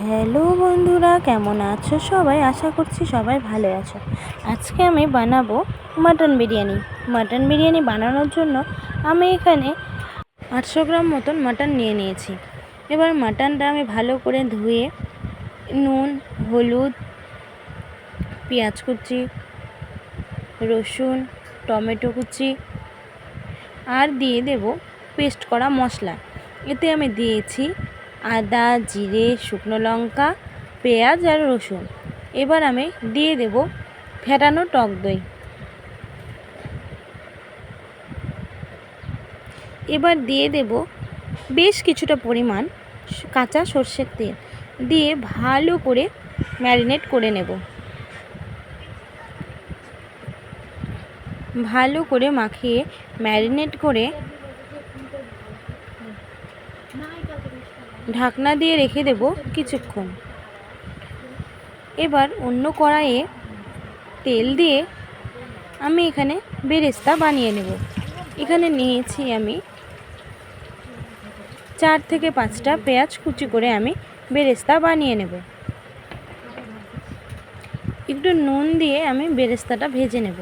Hello বন্ধুরা, কেমন আছো সবাই? আশা করছি সবাই ভালো আছো। আজকে আমি বানাবো মাটন বিরিয়ানি। মাটন বিরিয়ানি বানানোর জন্য আমি এখানে 800 গ্রাম মতন মাটন নিয়ে নিয়েছি। এবার মাটনটা আমি ভালো করে ধুয়ে নুন, হলুদ, পেঁয়াজ কুচি, রসুন, টমেটো কুচি আর দিয়ে দেব পেস্ট করা মশলা। এতে আমি দিয়েছি আদা, জিরে, শুকনো লঙ্কা, পেঁয়াজ আর রসুন। এবার আমি দিয়ে দেব ফেটানো টক দই। এবার দিয়ে দেব বেশ কিছুটা পরিমাণ কাঁচা সর্ষের তেল দিয়ে ভালো করে ম্যারিনেট করে নেব। ভালো করে মাখিয়ে ম্যারিনেট করে ঢাকনা দিয়ে রেখে দেব কিছুক্ষণ। এবার অন্য কড়াইয়ে তেল দিয়ে আমি এখানে বেরেস্তা বানিয়ে নেব। এখানে নিয়েছি আমি 4 থেকে 5টা পেঁয়াজ কুচি করে আমি বেরেস্তা বানিয়ে নেব। একটু নুন দিয়ে আমি বেরেস্তাটা ভেজে নেব।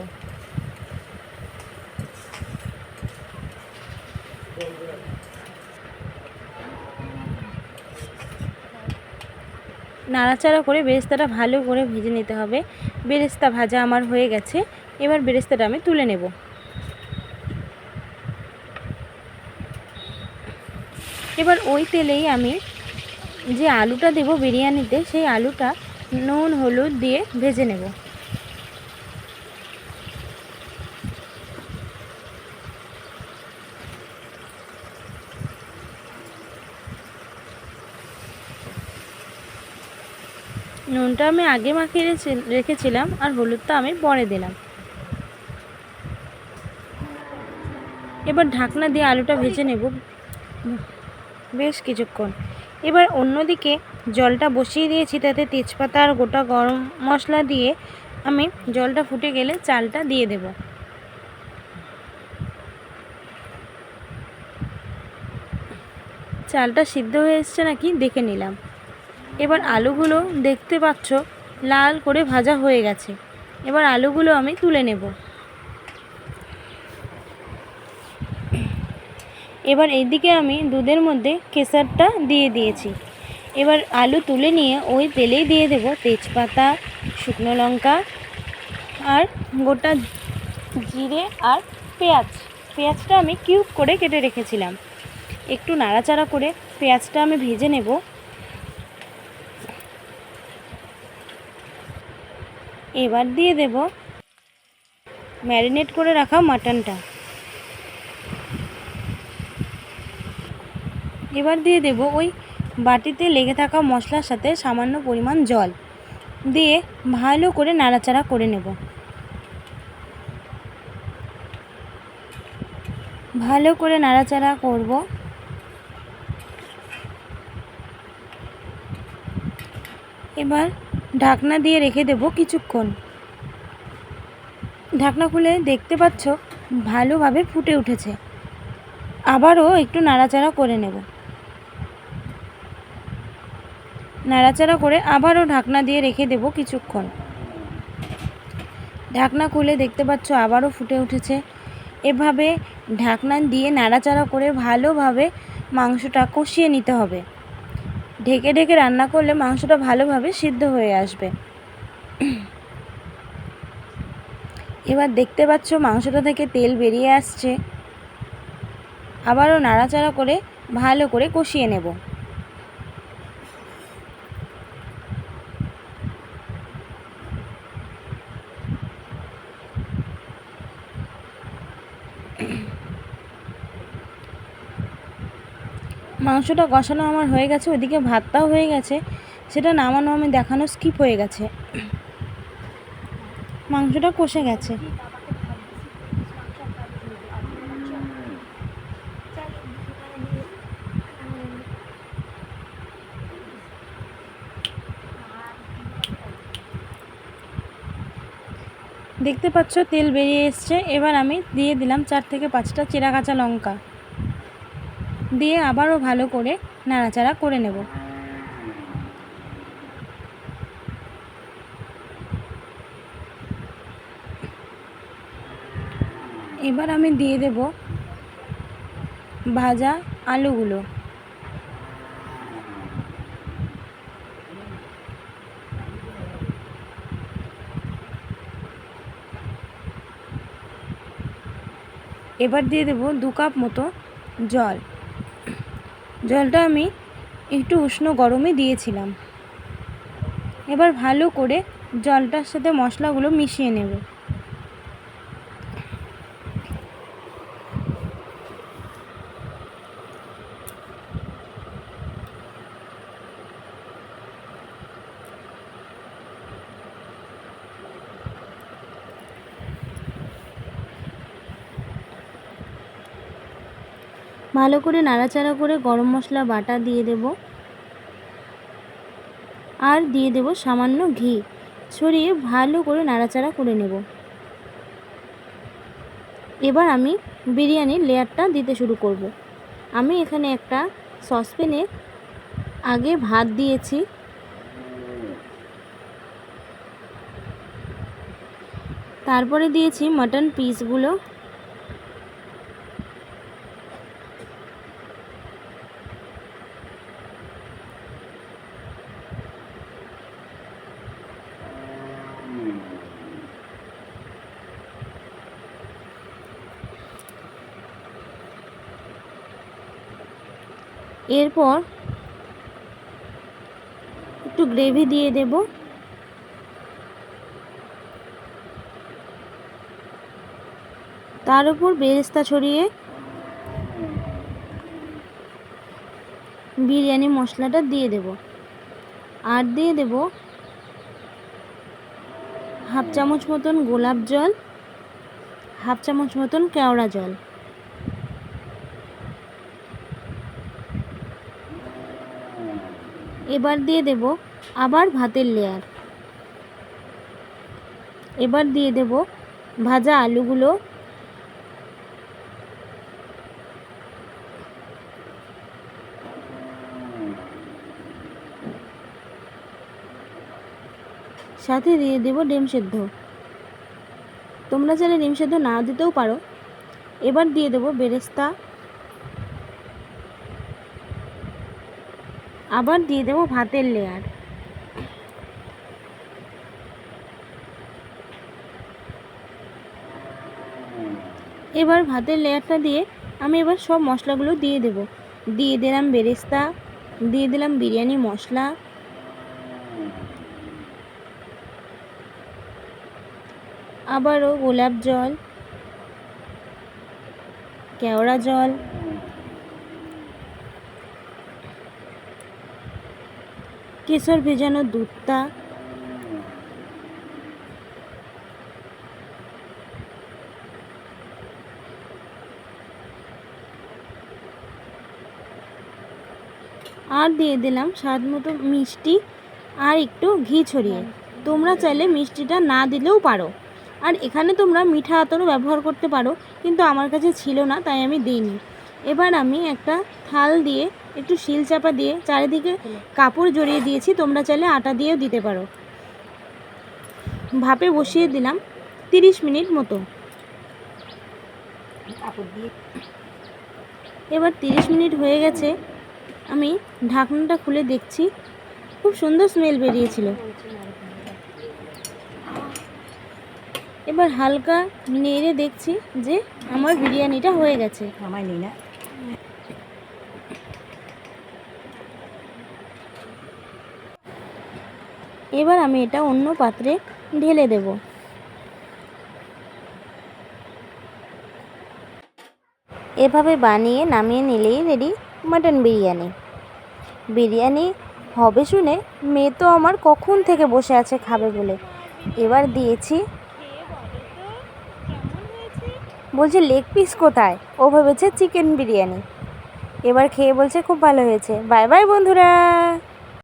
নাড়াচাড়া করে বেরেস্তাটা ভালো করে ভেজে নিতে হবে। বেরেস্তা ভাজা আমার হয়ে গেছে। এবার বেরেস্তাটা আমি তুলে নেব। এবার ওই তেলেই আমি যে আলুটা দেব বিরিয়ানিতে, সেই আলুটা নুন হলুদ দিয়ে ভেজে নেব। নুনটা আমি আগে মাখিয়ে রেখেছিলাম আর হলুদটা আমি পরে দিলাম। এবার ঢাকনা দিয়ে আলুটা ভেজে নেব বেশ কিছুক্ষণ। এবার অন্যদিকে জলটা বসিয়ে দিয়েছি, তাতে তেজপাতা আর গোটা গরম মশলা দিয়ে আমি জলটা ফুটে গেলে চালটা দিয়ে দেব। চালটা সিদ্ধ হয়ে এসছে নাকি দেখে নিলাম। এবার আলুগুলো দেখতে পাচ্ছ লাল করে ভাজা হয়ে গেছে। এবার আলুগুলো আমি তুলে নেব। এবার এইদিকে আমি দুধের মধ্যে কেশরটা দিয়ে দিয়েছি। এবার আলু তুলে নিয়ে ওই তেলেই দিয়ে দেব তেজপাতা, শুকনো লঙ্কা আর গোটা জিরে আর পেঁয়াজ। পেঁয়াজটা আমি কিউব করে কেটে রেখেছিলাম। একটু নাড়াচাড়া করে পেঁয়াজটা আমি ভেজে নেব। এবার দিয়ে দেব ম্যারিনেট করে রাখা মাটনটা। এবার দিয়ে দেব ওই বাটিতে লেগে থাকা মশলার সাথে সামান্য পরিমাণ জল দিয়ে ভালো করে নাড়াচাড়া করে নেব। ভালো করে নাড়াচাড়া করব। এবার ঢাকনা দিয়ে রেখে দেব কিছুক্ষণ। ঢাকনা খুলে দেখতে পাচ্ছ ভালোভাবে ফুটে উঠেছে। আবারও একটু নাড়াচাড়া করে নেব। নাড়াচাড়া করে আবারও ঢাকনা দিয়ে রেখে দেব কিছুক্ষণ। ঢাকনা খুলে দেখতে পাচ্ছ আবারও ফুটে উঠেছে। এভাবে ঢাকনা দিয়ে নাড়াচাড়া করে ভালোভাবে মাংসটা কষিয়ে নিতে হবে। ঢেকে ঢেকে রান্না করলে মাংসটা ভালোভাবে সিদ্ধ হয়ে আসবে। এবার দেখতে পাচ্ছ মাংসটা থেকে তেল বেরিয়ে আসছে। আবারও নাড়াচাড়া করে ভালো করে কষিয়ে নেব। মাংসটা কষানো আমার হয়ে গেছে, ওইদিকে ভাতটাও হয়ে গেছে। সেটা নামানো আমি দেখানো স্কিপ হয়ে গেছে। মাংসটা কষে গেছে। দেখতে পাচ্ছ তেল বেরিয়ে এসছে। এবার আমি দিয়ে দিলাম 4 থেকে 5টা চেরা কাঁচা লঙ্কা দিয়ে আবারও ভালো করে নাড়াচাড়া করে নেব। এবার আমি দিয়ে দেব ভাজা আলুগুলো। এবার দিয়ে দেব 2 কাপ মতো জল। জলটা আমি একটু উষ্ণ গরমে দিয়েছিলাম। এবার ভালো করে জলটার সাথে মশলাগুলো মিশিয়ে নেব। ভালো করে নাড়াচাড়া করে গরম মশলা বাটা দিয়ে দেব, আর দিয়ে দেব সামান্য ঘি ছড়িয়ে ভালো করে নাড়াচাড়া করে নেব। এবার আমি বিরিয়ানির লেয়ারটা দিতে শুরু করব। আমি এখানে একটা সসপ্যানে আগে ভাত দিয়েছি, তারপরে দিয়েছি মাটন পিসগুলো, এরপর একটু গ্রেভি দিয়ে দেব। তার উপর বেরেস্তা ছড়িয়ে বিরিয়ানি মশলাটা দিয়ে দেব, আর দিয়ে দেব হাফ চামচ মতন গোলাপ জল, হাফ চামচ মতন কেওড়া জল। এবার দিয়ে দেব আবার ভাতের লেয়ার। এবার দিয়ে দেব ভাজা আলুগুলো, সাথে দিয়ে দেব ডিম সেদ্ধ। তোমরা চাইলে ডিম সেদ্ধ না দিতেও পারো। এবার দিয়ে দেব বেরেস্তা, আবার দিয়ে দেব ভাতের লেয়ার। এবার ভাতের লেয়ারটা দিয়ে আমি এবার সব মশলাগুলো দিয়ে দেব। দিয়ে দিলাম বেরেস্তা, দিয়ে দিলাম বিরিয়ানি মশলা, আবারও গোলাপ জল, কেওড়া জল, কেশর ভেজানো দুধটা, আর দিয়ে দিলাম স্বাদ মতো মিষ্টি আর একটু ঘি ছড়িয়ে। তোমরা চাইলে মিষ্টিটা না দিলেও পারো, আর এখানে তোমরা মিঠা আতরও ব্যবহার করতে পারো, কিন্তু আমার কাছে ছিল না তাই আমি দিইনি। এবার আমি একটা থাল দিয়ে একটু শিল চাপা দিয়ে চারিদিকে কাপড় জড়িয়ে দিয়েছি, তোমরা চাইলে আটা দিয়েও দিতে পারো। ভাপে বসিয়ে দিলাম 30 মিনিট মতো। এবার 30 মিনিট হয়ে গেছে, আমি ঢাকনাটা খুলে দেখছি, খুব সুন্দর স্মেল বেরিয়েছিল। এবার হালকা নেড়ে দেখছি যে আমার বিরিয়ানিটা হয়ে গেছে। এবার আমি এটা অন্য পাত্রে ঢেলে দেব। এভাবে বানিয়ে নামিয়ে নিলেই রেডি মাটন বিরিয়ানি। বিরিয়ানি হবে শুনে মেয়ে তো আমার কখন থেকে বসে আছে খাবে বলে। এবার দিয়েছি, বলছে লেগ পিস কোথায়, ও ভেবেছে চিকেন বিরিয়ানি। এবার খেয়ে বলছে খুব ভালো হয়েছে। বাই বাই বন্ধুরা।